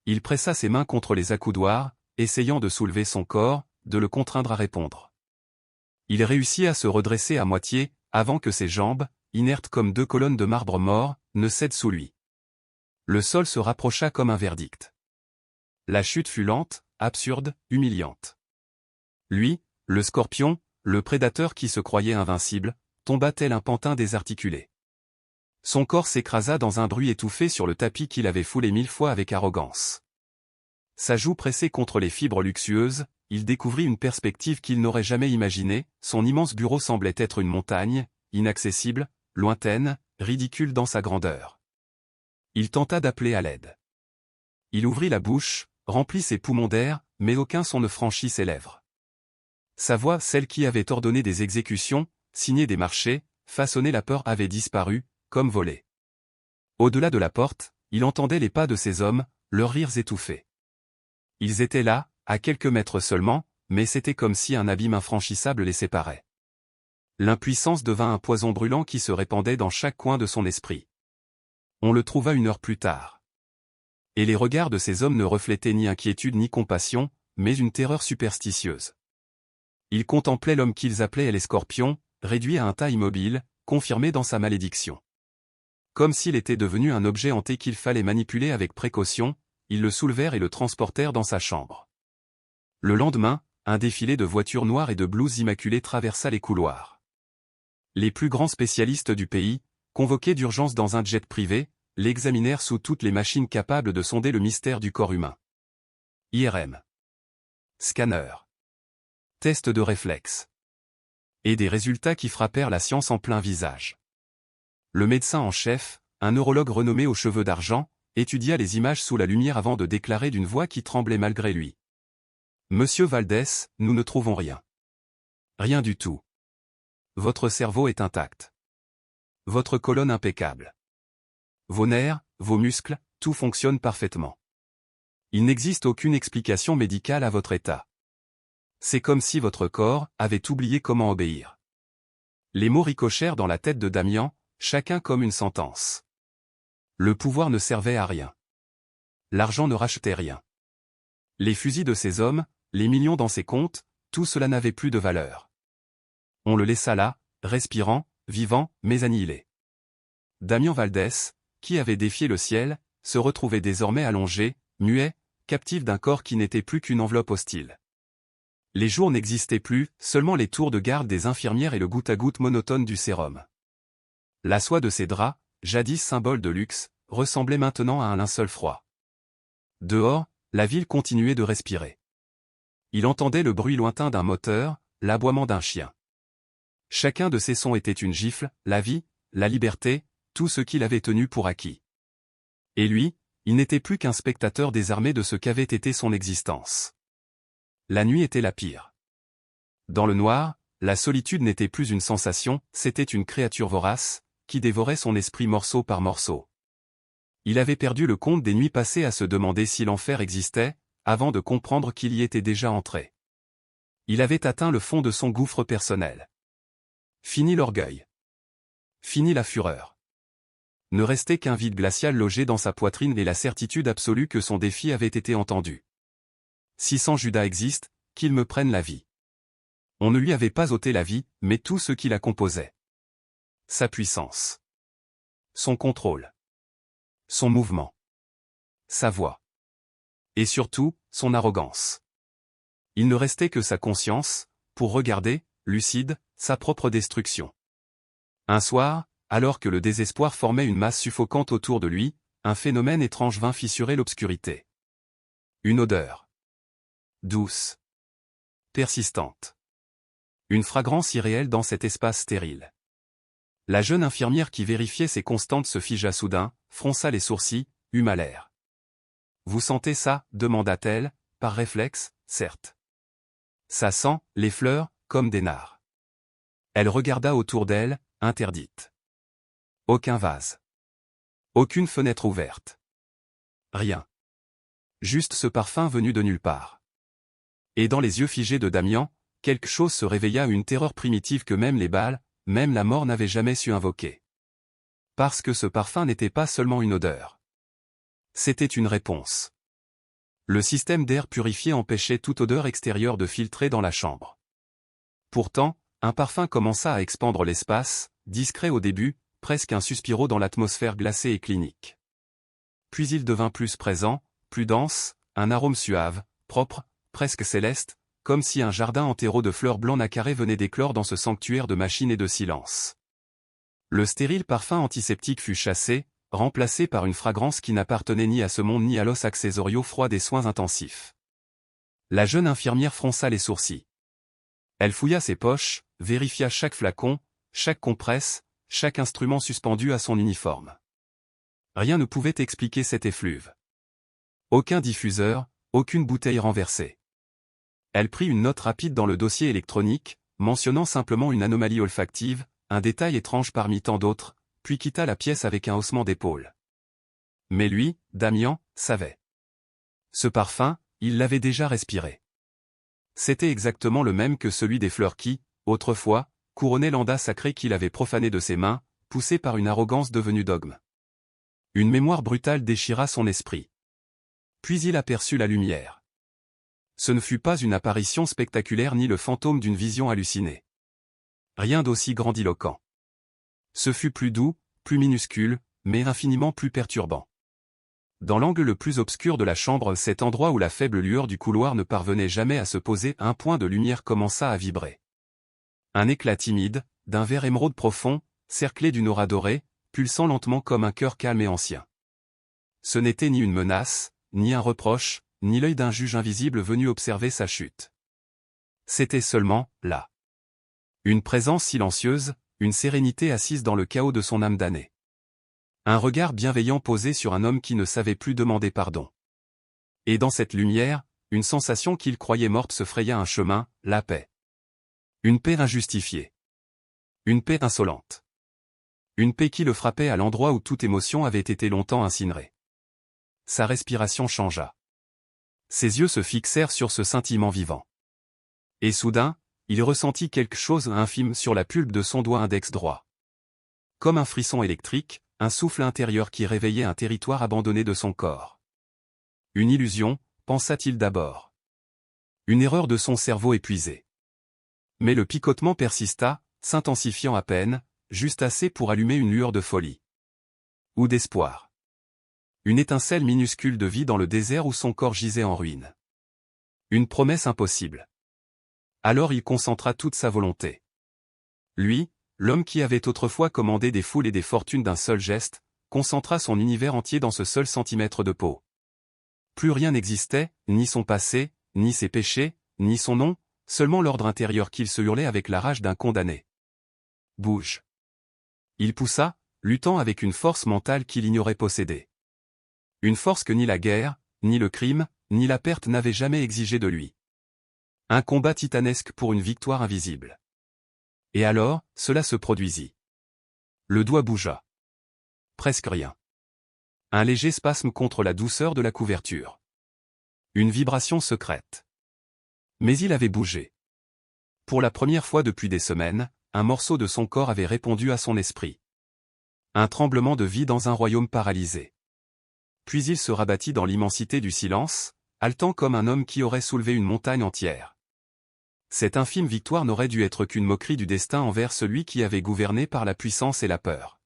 Il pressa ses mains contre les accoudoirs, essayant de soulever son corps, de le contraindre à répondre. Il réussit à se redresser à moitié, avant que ses jambes, inertes comme deux colonnes de marbre mort, ne cèdent sous lui. Le sol se rapprocha comme un verdict. La chute fut lente, absurde, humiliante. Lui, le scorpion, le prédateur qui se croyait invincible, tomba tel un pantin désarticulé. Son corps s'écrasa dans un bruit étouffé sur le tapis qu'il avait foulé 1000 fois avec arrogance. Sa joue pressée contre les fibres luxueuses, il découvrit une perspective qu'il n'aurait jamais imaginée, son immense bureau semblait être une montagne, inaccessible, lointaine, ridicule dans sa grandeur. Il tenta d'appeler à l'aide. Il ouvrit la bouche, remplit ses poumons d'air, mais aucun son ne franchit ses lèvres. Sa voix, celle qui avait ordonné des exécutions, signé des marchés, façonné la peur, avait disparu, comme volée. Au-delà de la porte, il entendait les pas de ces hommes, leurs rires étouffés. Ils étaient là, à quelques mètres seulement, mais c'était comme si un abîme infranchissable les séparait. L'impuissance devint un poison brûlant qui se répandait dans chaque coin de son esprit. On le trouva 1 heure plus tard. Et les regards de ces hommes ne reflétaient ni inquiétude ni compassion, mais une terreur superstitieuse. Ils contemplaient l'homme qu'ils appelaient les scorpions, réduit à un tas immobile, confirmé dans sa malédiction. Comme s'il était devenu un objet hanté qu'il fallait manipuler avec précaution, ils le soulevèrent et le transportèrent dans sa chambre. Le lendemain, un défilé de voitures noires et de blouses immaculées traversa les couloirs. Les plus grands spécialistes du pays, convoqués d'urgence dans un jet privé, l'examinèrent sous toutes les machines capables de sonder le mystère du corps humain. IRM. Scanner. Test de réflexe. Et des résultats qui frappèrent la science en plein visage. Le médecin en chef, un neurologue renommé aux cheveux d'argent, étudia les images sous la lumière avant de déclarer d'une voix qui tremblait malgré lui. « Monsieur Valdès, nous ne trouvons rien. Rien du tout. Votre cerveau est intact. Votre colonne impeccable. Vos nerfs, vos muscles, tout fonctionne parfaitement. Il n'existe aucune explication médicale à votre état. C'est comme si votre corps avait oublié comment obéir. » Les mots ricochèrent dans la tête de Damian, chacun comme une sentence. Le pouvoir ne servait à rien. L'argent ne rachetait rien. Les fusils de ces hommes, les millions dans ses comptes, tout cela n'avait plus de valeur. On le laissa là, respirant, vivant, mais annihilé. Damian Valdès, qui avait défié le ciel, se retrouvait désormais allongé, muet, captif d'un corps qui n'était plus qu'une enveloppe hostile. Les jours n'existaient plus, seulement les tours de garde des infirmières et le goutte-à-goutte monotone du sérum. La soie de ses draps, jadis symbole de luxe, ressemblait maintenant à un linceul froid. Dehors, la ville continuait de respirer. Il entendait le bruit lointain d'un moteur, l'aboiement d'un chien. Chacun de ces sons était une gifle, la vie, la liberté, tout ce qu'il avait tenu pour acquis. Et lui, il n'était plus qu'un spectateur désarmé de ce qu'avait été son existence. La nuit était la pire. Dans le noir, la solitude n'était plus une sensation, c'était une créature vorace, qui dévorait son esprit morceau par morceau. Il avait perdu le compte des nuits passées à se demander si l'enfer existait, avant de comprendre qu'il y était déjà entré. Il avait atteint le fond de son gouffre personnel. Fini l'orgueil. Fini la fureur. Ne restait qu'un vide glacial logé dans sa poitrine et la certitude absolue que son défi avait été entendu. Si sans Judas existe, qu'il me prenne la vie. On ne lui avait pas ôté la vie, mais tout ce qui la composait. Sa puissance. Son contrôle. Son mouvement. Sa voix. Et surtout, son arrogance. Il ne restait que sa conscience, pour regarder, lucide, sa propre destruction. Un soir, alors que le désespoir formait une masse suffocante autour de lui, un phénomène étrange vint fissurer l'obscurité. Une odeur. Douce. Persistante. Une fragrance irréelle dans cet espace stérile. La jeune infirmière qui vérifiait ses constantes se figea soudain, fronça les sourcils, eut mal l'air. « Vous sentez ça » demanda-t-elle, par réflexe, certes. Ça sent, les fleurs, comme des nards. Elle regarda autour d'elle, interdite. Aucun vase. Aucune fenêtre ouverte. Rien. Juste ce parfum venu de nulle part. Et dans les yeux figés de Damian, quelque chose se réveilla, une terreur primitive que même les Baals, même la mort n'avait jamais su invoquer. Parce que ce parfum n'était pas seulement une odeur. C'était une réponse. Le système d'air purifié empêchait toute odeur extérieure de filtrer dans la chambre. Pourtant, un parfum commença à expandre l'espace, discret au début, presque un suspiro dans l'atmosphère glacée et clinique. Puis il devint plus présent, plus dense, un arôme suave, propre, presque céleste, comme si un jardin en terreau de fleurs blancs nacarées venait d'éclore dans ce sanctuaire de machines et de silence. Le stérile parfum antiseptique fut chassé, remplacé par une fragrance qui n'appartenait ni à ce monde ni à l'os accessorio froid des soins intensifs. La jeune infirmière fronça les sourcils. Elle fouilla ses poches, vérifia chaque flacon, chaque compresse, chaque instrument suspendu à son uniforme. Rien ne pouvait expliquer cet effluve. Aucun diffuseur, aucune bouteille renversée. Elle prit une note rapide dans le dossier électronique, mentionnant simplement une anomalie olfactive, un détail étrange parmi tant d'autres, puis quitta la pièce avec un haussement d'épaule. Mais lui, Damian, savait. Ce parfum, il l'avait déjà respiré. C'était exactement le même que celui des fleurs qui, autrefois, couronnaient l'anda sacré qu'il avait profané de ses mains, poussé par une arrogance devenue dogme. Une mémoire brutale déchira son esprit. Puis il aperçut la lumière. Ce ne fut pas une apparition spectaculaire ni le fantôme d'une vision hallucinée. Rien d'aussi grandiloquent. Ce fut plus doux, plus minuscule, mais infiniment plus perturbant. Dans l'angle le plus obscur de la chambre, cet endroit où la faible lueur du couloir ne parvenait jamais à se poser, un point de lumière commença à vibrer. Un éclat timide, d'un vert émeraude profond, cerclé d'une aura dorée, pulsant lentement comme un cœur calme et ancien. Ce n'était ni une menace, ni un reproche, ni l'œil d'un juge invisible venu observer sa chute. C'était seulement, là. Une présence silencieuse, une sérénité assise dans le chaos de son âme damnée. Un regard bienveillant posé sur un homme qui ne savait plus demander pardon. Et dans cette lumière, une sensation qu'il croyait morte se fraya un chemin, la paix. Une paix injustifiée. Une paix insolente. Une paix qui le frappait à l'endroit où toute émotion avait été longtemps incinérée. Sa respiration changea. Ses yeux se fixèrent sur ce scintillement vivant. Et soudain, il ressentit quelque chose d'infime sur la pulpe de son doigt index droit. Comme un frisson électrique, un souffle intérieur qui réveillait un territoire abandonné de son corps. Une illusion, pensa-t-il d'abord. Une erreur de son cerveau épuisé. Mais le picotement persista, s'intensifiant à peine, juste assez pour allumer une lueur de folie. Ou d'espoir. Une étincelle minuscule de vie dans le désert où son corps gisait en ruine. Une promesse impossible. Alors il concentra toute sa volonté. Lui, l'homme qui avait autrefois commandé des foules et des fortunes d'un seul geste, concentra son univers entier dans ce seul centimètre de peau. Plus rien n'existait, ni son passé, ni ses péchés, ni son nom, seulement l'ordre intérieur qu'il se hurlait avec la rage d'un condamné. Bouge. Il poussa, luttant avec une force mentale qu'il ignorait posséder. Une force que ni la guerre, ni le crime, ni la perte n'avaient jamais exigée de lui. Un combat titanesque pour une victoire invisible. Et alors, cela se produisit. Le doigt bougea. Presque rien. Un léger spasme contre la douceur de la couverture. Une vibration secrète. Mais il avait bougé. Pour la première fois depuis des semaines, un morceau de son corps avait répondu à son esprit. Un tremblement de vie dans un royaume paralysé. Puis il se rabattit dans l'immensité du silence, haletant comme un homme qui aurait soulevé une montagne entière. Cette infime victoire n'aurait dû être qu'une moquerie du destin envers celui qui avait gouverné par la puissance et la peur.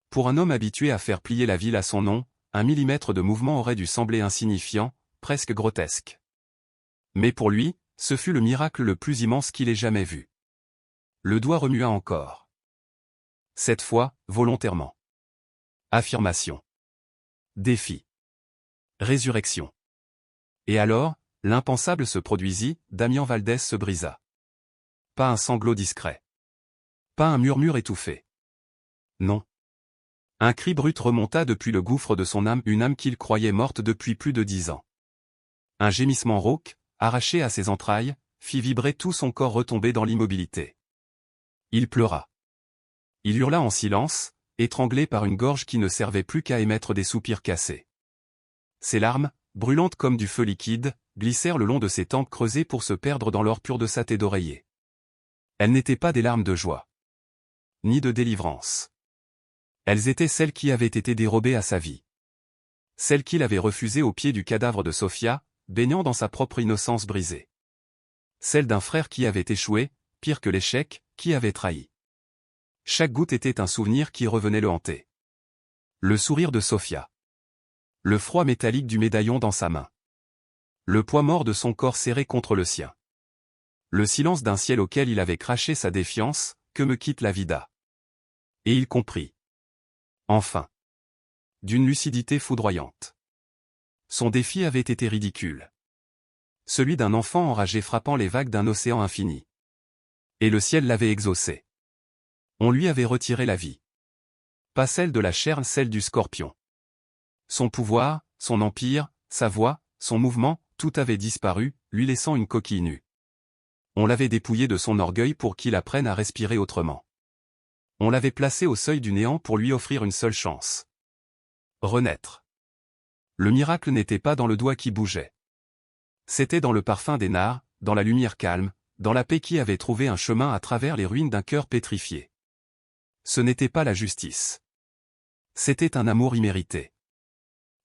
Pour un homme habitué à faire plier la ville à son nom, un millimètre de mouvement aurait dû sembler insignifiant, presque grotesque. Mais pour lui, ce fut le miracle le plus immense qu'il ait jamais vu. Le doigt remua encore. Cette fois, volontairement. Affirmation. Défi. Résurrection. Et alors, l'impensable se produisit, Damien Valdès se brisa. Pas un sanglot discret. Pas un murmure étouffé. Non. Un cri brut remonta depuis le gouffre de son âme, une âme qu'il croyait morte depuis plus de 10 ans. Un gémissement rauque, arraché à ses entrailles, fit vibrer tout son corps retombé dans l'immobilité. Il pleura. Il hurla en silence, étranglé par une gorge qui ne servait plus qu'à émettre des soupirs cassés. Ses larmes, brûlantes comme du feu liquide, glissèrent le long de ses tempes creusées pour se perdre dans l'or pur de sa tête d'oreiller. Elles n'étaient pas des larmes de joie. Ni de délivrance. Elles étaient celles qui avaient été dérobées à sa vie. Celles qu'il avait refusées au pied du cadavre de Sophia, baignant dans sa propre innocence brisée. Celles d'un frère qui avait échoué, pire que l'échec, qui avait trahi. Chaque goutte était un souvenir qui revenait le hanter. Le sourire de Sophia. Le froid métallique du médaillon dans sa main. Le poids mort de son corps serré contre le sien. Le silence d'un ciel auquel il avait craché sa défiance, que me quitte la vida. Et il comprit. Enfin. D'une lucidité foudroyante. Son défi avait été ridicule. Celui d'un enfant enragé frappant les vagues d'un océan infini. Et le ciel l'avait exaucé. On lui avait retiré la vie. Pas celle de la chair, celle du scorpion. Son pouvoir, son empire, sa voix, son mouvement, tout avait disparu, lui laissant une coquille nue. On l'avait dépouillé de son orgueil pour qu'il apprenne à respirer autrement. On l'avait placé au seuil du néant pour lui offrir une seule chance. Renaître. Le miracle n'était pas dans le doigt qui bougeait. C'était dans le parfum des nards, dans la lumière calme, dans la paix qui avait trouvé un chemin à travers les ruines d'un cœur pétrifié. Ce n'était pas la justice. C'était un amour immérité.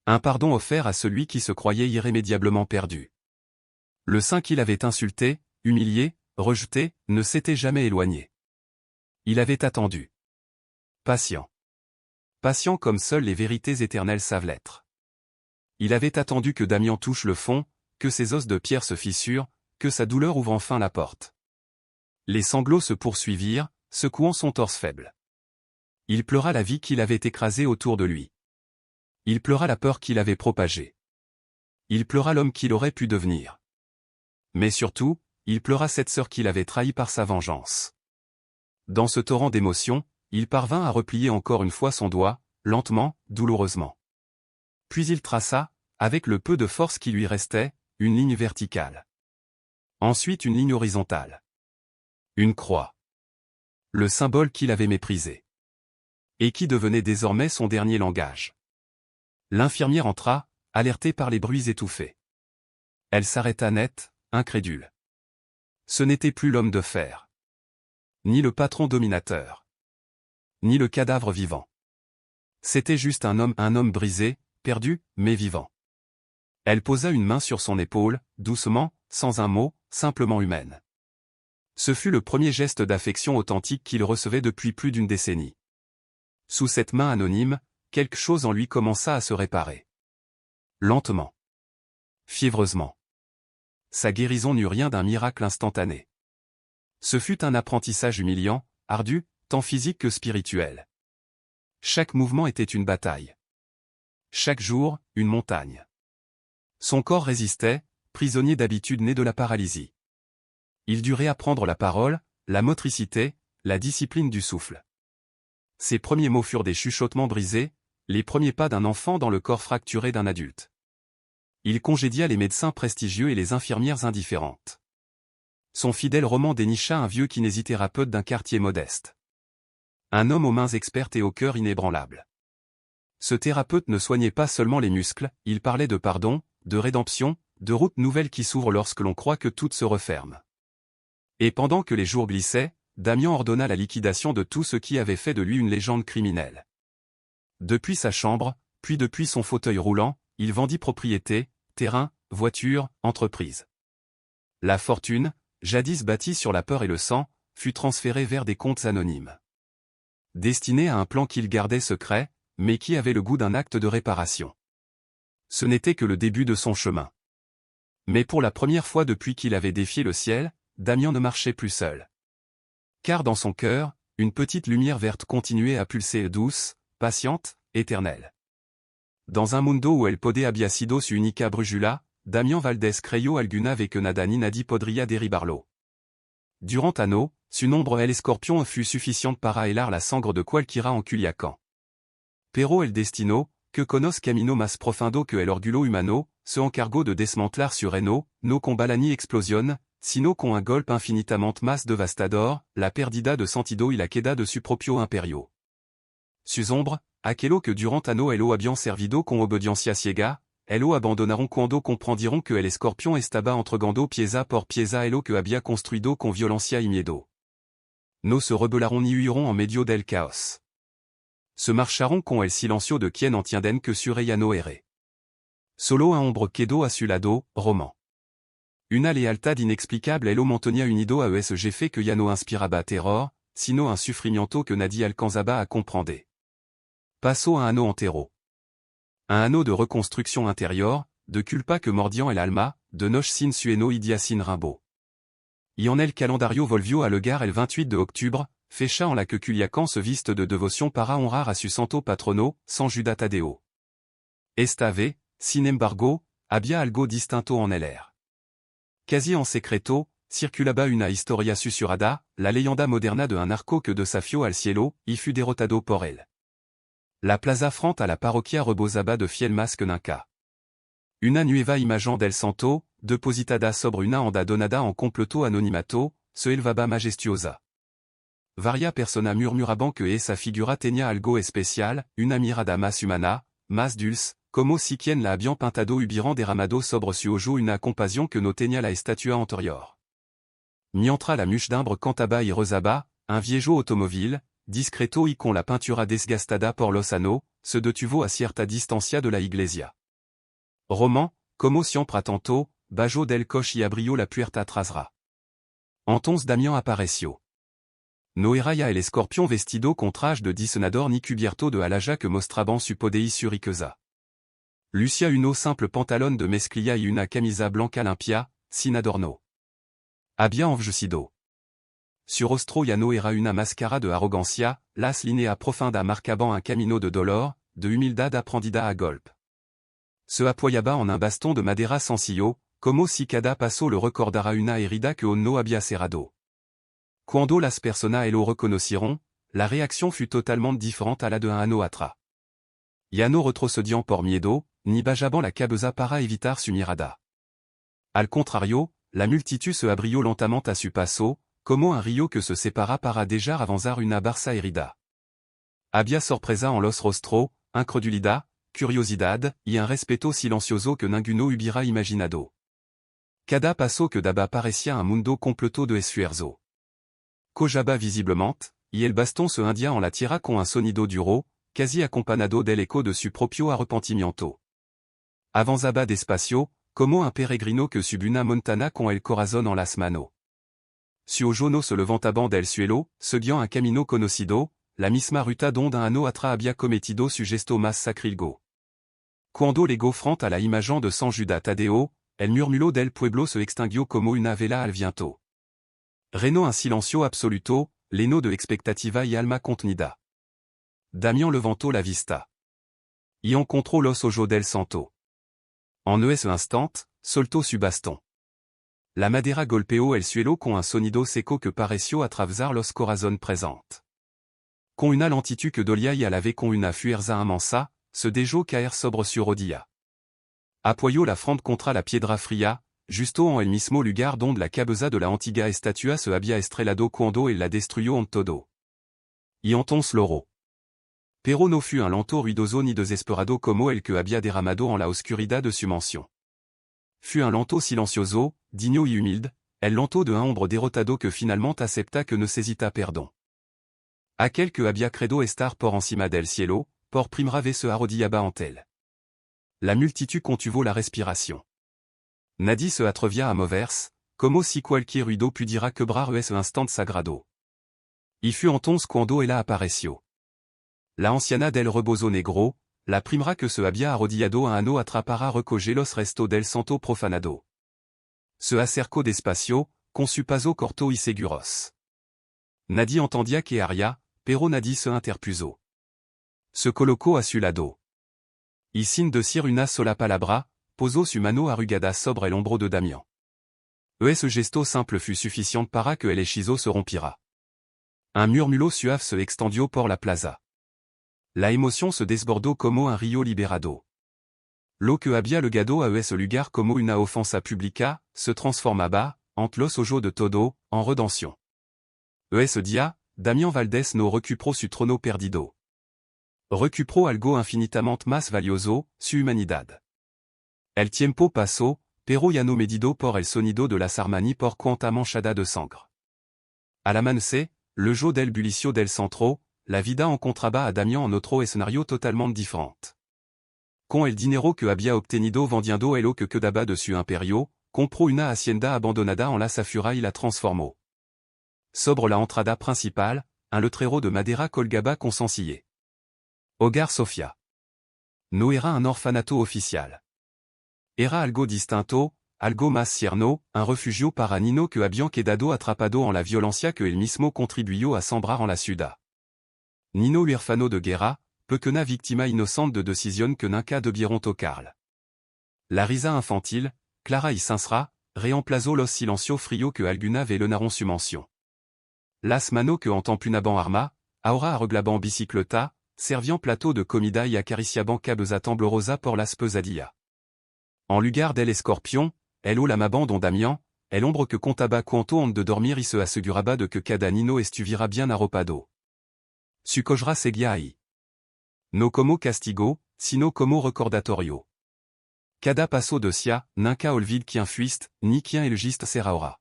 Un pardon offert à celui qui se croyait irrémédiablement perdu. Le saint qu'il avait insulté, humilié, rejeté, ne s'était jamais éloigné. Il avait attendu. Patient. Patient comme seules les vérités éternelles savent l'être. Il avait attendu que Damien touche le fond, que ses os de pierre se fissurent, que sa douleur ouvre enfin la porte. Les sanglots se poursuivirent, secouant son torse faible. Il pleura la vie qu'il avait écrasée autour de lui. Il pleura la peur qu'il avait propagée. Il pleura l'homme qu'il aurait pu devenir. Mais surtout, il pleura cette sœur qu'il avait trahie par sa vengeance. Dans ce torrent d'émotions, il parvint à replier encore une fois son doigt, lentement, douloureusement. Puis il traça, avec le peu de force qui lui restait, une ligne verticale. Ensuite une ligne horizontale. Une croix. Le symbole qu'il avait méprisé. Et qui devenait désormais son dernier langage. L'infirmière entra, alertée par les bruits étouffés. Elle s'arrêta net, incrédule. Ce n'était plus l'homme de fer. Ni le patron dominateur. Ni le cadavre vivant. C'était juste un homme brisé, perdu, mais vivant. Elle posa une main sur son épaule, doucement, sans un mot, simplement humaine. Ce fut le premier geste d'affection authentique qu'il recevait depuis plus d'une décennie. Sous cette main anonyme, quelque chose en lui commença à se réparer. Lentement. Fiévreusement. Sa guérison n'eut rien d'un miracle instantané. Ce fut un apprentissage humiliant, ardu, tant physique que spirituel. Chaque mouvement était une bataille. Chaque jour, une montagne. Son corps résistait, prisonnier d'habitude né de la paralysie. Il dut réapprendre la parole, la motricité, la discipline du souffle. Ses premiers mots furent des chuchotements brisés, les premiers pas d'un enfant dans le corps fracturé d'un adulte. Il congédia les médecins prestigieux et les infirmières indifférentes. Son fidèle Roman dénicha un vieux kinésithérapeute d'un quartier modeste. Un homme aux mains expertes et au cœur inébranlable. Ce thérapeute ne soignait pas seulement les muscles, il parlait de pardon, de rédemption, de routes nouvelles qui s'ouvrent lorsque l'on croit que toutes se referment. Et pendant que les jours glissaient, Damien ordonna la liquidation de tout ce qui avait fait de lui une légende criminelle. Depuis sa chambre, puis depuis son fauteuil roulant, il vendit propriétés, terrains, voitures, entreprises. La fortune, jadis bâtie sur la peur et le sang, fut transférée vers des comptes anonymes. Destinés à un plan qu'il gardait secret, mais qui avait le goût d'un acte de réparation. Ce n'était que le début de son chemin. Mais pour la première fois depuis qu'il avait défié le ciel, Damien ne marchait plus seul. Car dans son cœur, une petite lumière verte continuait à pulser douce, patiente, éternelle. Dans un mundo où el pode abbia sido su unica brujula, Damien Valdés creio alguna vez que nada ni nadie podría derribarlo. Durant anno, su nombre el escorpion fut suffisante para helar la sangre de cualquiera en Culiacán. Pero el destino, que conos camino más profundo que el orgullo humano, se encargó de desmantelar sur eno, no con balani explosion, sino con un golpe infinitamente más devastador, la perdida de sentido y la queda de su propio imperio. Sus ombre, aquello que durant anno elo habían servido con obediencia ciega, elo abandonaron cuando comprendiront que el escorpion estaba entregando pieza por pieza elo que había construido con violencia y miedo. No se rebelaron ni huiront en medio del caos. Se marcharon con el silencio de quien entienden que sur ellano erre. Solo un hombre quedó a su lado, Roman. Una lealtad inexplicable elo mantenía unido a ese fait que ya no inspiraba terror, sino un sufrimiento que nadie alcanzaba a comprender. Passo un anno entero. Un anneau de reconstruction intérieure, de culpa que mordian el alma, de noche sin sueno y dia sin rimbaud. Y en el calendario volvió a lugar el 28 de octubre, fecha en la que Culiacán se viste de devoción para honrar a su santo patrono, San Judas Tadeo. Esta ave, sin embargo, había algo distinto en el air. Quasi en secreto, circulaba una historia susurrada, la leyenda moderna de un narco que desafió al cielo, y fut derrotado por él. La plaza frente a la parroquia rebosaba de fiel masque nunca. Una nueva imagen del santo, depositada sobre una onda donada en completo anonimato, se elvaba majestuosa. Varia persona murmuraban que esa figura tenía algo especial, una mirada más humana, más dulce, como si quien la habían pintado hubieran derramado sobre su ojo una compasión que no tenía la estatua anterior. Mientras la muchedumbre cantaba y rezaba, un viejo automóvil, discreto y con la pintura desgastada por los años, se detuvo a cierta distancia de la iglesia. Roman, como siempre tanto, bajó del coche y abrió la puerta trasera. Entonces Damien apareció. No era ya el escorpión vestido con traje de diseñador ni cubierto de alhaja que mostraban su podeis su riqueza. Lucia uno simple pantalón de mezclilla y una camisa blanca limpia, sin adorno. Había envejecido. Su rostro ya no era una máscara de arrogancia, las líneas profunda marcaban un camino de dolor, de humildad aprendida a golpe. Se apoyaba en un baston de madera sencillo, como si cada paso le recordara una herida que on no había cerrado. Cuando las personas lo reconocieron, la réaction fut totalement différente à la de un anno atrás. Ya no retrocedian por miedo, ni bajaban la cabeza para evitar su mirada. Al contrario, la multitud se abrió lentamente a su paso, como un río que se separa para dejar avanzar una barca herida. Había sorpresa en los rostros, incredulidad, curiosidad, y un respeto silencioso que ninguno hubiera imaginado. Cada paso que daba parecía un mundo completo de esfuerzo. Cojaba visiblemente, y el bastón se hundía en la tierra con un sonido duro, casi acompañado del eco de su propio arrepentimiento. Avanzaba despacio, como un peregrino que sube una montana con el corazón en las manos. Su ojo no se levantaban del suelo, seguían un camino conocido, la misma ruta donde un anno atrás había cometido su gesto más sacrílego. Cuando llegó frente a la imagen de San Judas Tadeo, el murmullo del pueblo se extinguió como una vela al viento. Reinó un silencio absoluto, lleno de expectativa y alma contenida. Damien levantó la vista. Y encontró los ojos del santo. En ese instant, solto su baston. La madera golpeo el suelo con un sonido seco que pareció atravesar los corazón presente. Con una lentitud que dolia y a la ve con una fuerza inmensa, se dejó caer sobre su rodilla. Apoyó la frente contra la piedra fría, justo en el mismo lugar donde la cabeza de la antigua estatua se había estrellado cuando él la destruyó en todo. Y entonces loro. Pero no fut un lento ruidoso ni desesperado como el que había derramado en la oscuridad de su mansión. Fut un lento silencioso, digno y humilde, el lento de un hombre derrotado que finalement acepta que necesita perdón. Aquel que había credo estar por encima del cielo, por primera vez se arrodillaba ante él. La multitud contuvo la respiration. Nadie se atrevía a moverse, como si cualquier ruido pudiera quebrar ese instant sagrado. Y fut entonces cuando ella apareció. La anciana del rebozo negro, la primera que se había arrodillado a ano atrapara recoger los restos del santo profanado. Se acercó despacio, con su paso corto y seguros. Nadie entendia que haría, pero nadie se interpuso. Se colocó a su lado. Y sin decir una sola palabra, posó su mano arrugada sobre el hombro de Damián. Ese gesto simple fut suffisant para que el hechizo se rompira. Un murmullo suave se extendió por la plaza. La emoción se desbordó como un río liberado. Lo que había llegado a ese lugar como una ofensa pública, se transformaba, entre los ojos de todo, en redención. Ese día, Damián Valdés no recuperó su trono perdido. Recuperó algo infinitamente más valioso, su humanidad. El tiempo pasó, pero ya no medido por el sonido de las armas ni por cuanta manchada de sangre. Al amanecer, le jour del bullicio del centro, la vida encontraba a Damián en otro escenario totalement diferente. Con el dinero que había obtenido vendiendo el que quedaba de su imperio, compró una hacienda abandonada en la Safura y la transformó. Sobre la entrada principal, un letrero de madera colgaba con sencillez. Hogar Sofia. No era un orfanato oficial. Era algo distinto, algo más cierno, un refugio para Nino que habían quedado atrapado en la violencia que él mismo contribuyó a sembrar en la ciudad. Nino huérfano de guerra, pequeña víctima inocente de decisión que nunca debieron tocar. La risa infantile, clara y sincera, reemplazó los silencios fríos que alguna vez lenaron su mansión. Las manos que entempunaban arma, ahora arreglaban bicicleta, serviant plateau de comida y acariciaban cabeza temblorosa por las pesadillas. En lugar del escorpión, el la m'abandon Damián, el hombre que contaba cuanto han de dormir y se aseguraba de que cada Nino estuviera bien arropado. Su cojra seguía ahí. No como castigo, sino como recordatorio. Cada paso decía, nunca olvid quien fuiste, ni quien elegiste ser ahora.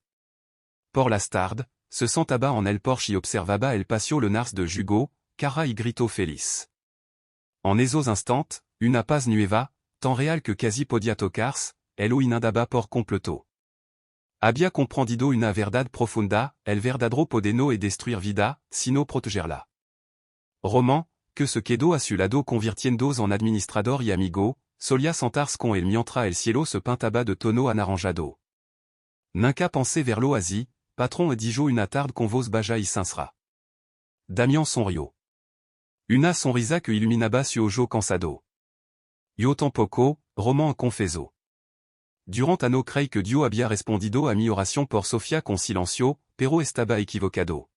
Por las tardes, se sentaba en el porche y observaba el patio Lenars de Jugo, cara y grito feliz. En esos instants, una paz nueva, tan real que casi podía tocarse, el inundaba por completo. Había comprendido una verdad profunda, el verdadero poder no es destruir vida, sino protegerla. Roman, que se quedó a su lado convirtiéndose en administrador y amigo, solía sentarse con él mientras el cielo se pintaba de tono anaranjado. Nunca pensé vers l'oasis, patron dijo una tarde con voz baja y sincera. Damián sonrió. Una sonrisa que iluminaba su ojo cansado. Yo tampoco, Roman confesó. Durant ano creí que Dios había respondido a mi oración por Sofía con silencio, pero estaba equivocado.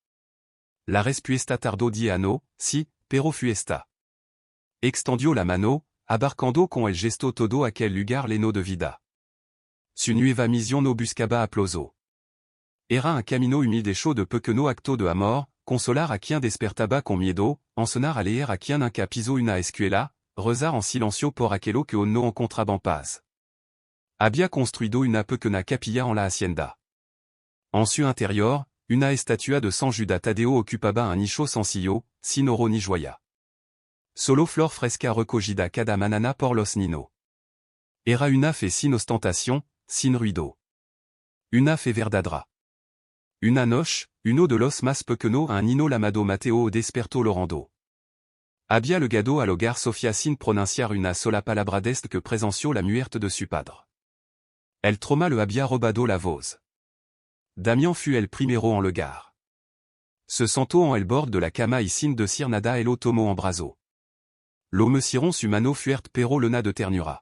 La respuesta tardó 10 años, sí, pero fue esta. Extendió la mano, abarcando con el gesto todo aquel lugar lleno de vida. Su nueva misión no buscaba aplauso. Era un camino humilde hecho de pequeño acto de amor, consolar a quien despertaba con miedo, enseñar a leer a quien nunca pisó una escuela, rezar en silencio por aquello que no encontraban paz. Había construido una pequeña capilla en la hacienda. En su interior, una estatua de San Judas Tadeo ocupaba un nicho sencillo, sin oro ni joya. Solo flor fresca recogida cada manana por los Nino. Era una fe sin ostentación, sin ruido. Una fe verdadera. Una noche, uno de los más pequeños a un Nino llamado Mateo despertó Lorando. Había llegado al hogar Sofía sin pronunciar una sola palabra desde que presenció la muerte de su padre. El trauma le había robado la voz. Damián fut el primero en lugar. Se sentó en el bord de la cama y sin decir nada el lo tomó en brazo. Lo mecieron su mano fuerte pero llena de ternura.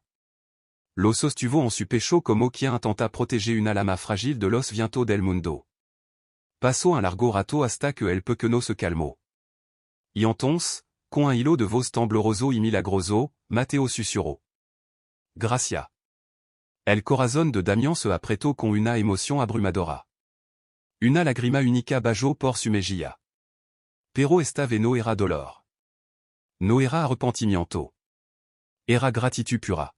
Lo sostuvo en su pecho como quien intenta proteger una lama fragile de los vientos del mundo. Pasó un largo rato hasta que el pequeño se calmó. Y entonces, con un hilo de voz tembloroso y milagroso, Mateo susurró. Gracia. El corazón de Damián se apretó con una emoción abrumadora. Una lágrima única bajó por su mejilla. Pero esta vez no era dolor. No era arrepentimiento. Era gratitud pura.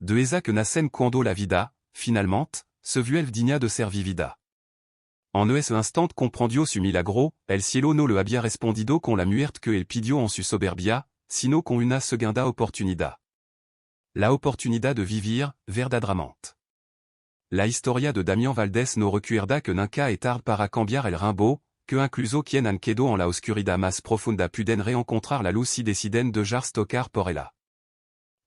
De esa que nacen cuando la vida, finalmente, se vuelve digna de ser vivida. En ese instant comprendió su milagro, el cielo no le había respondido con la muerte que él pidió en su soberbia, sino con una segunda oportunidad. La oportunidad de vivir, verdaderamente. La historia de Damián Valdés no recuerda que nunca es tarde para cambiar el rumbo, que incluso quien han quedado en la oscuridad más profunda puden reencontrar la luz si deciden dejarse tocar por ella.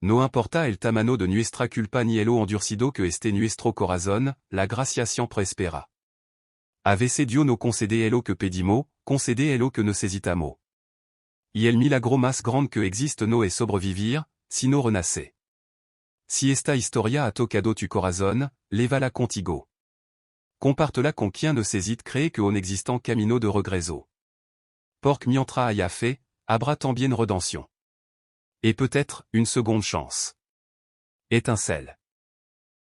No importa el tamaño de nuestra culpa ni lo endurcido que esté nuestro corazón, la gracia siempre espera. A veces Dios no concede lo que pedimos, concede lo que necesitamos. Y el milagro más grande que existe no es sobrevivir, sino renacer. Si esta historia ha tocado tu corazón, lévala contigo. Compártela con quien necesite cree que on existe un camino de regreso. Porque mientras haya fe, habrá también redención. Et peut-être, une seconde chance. Étincelle.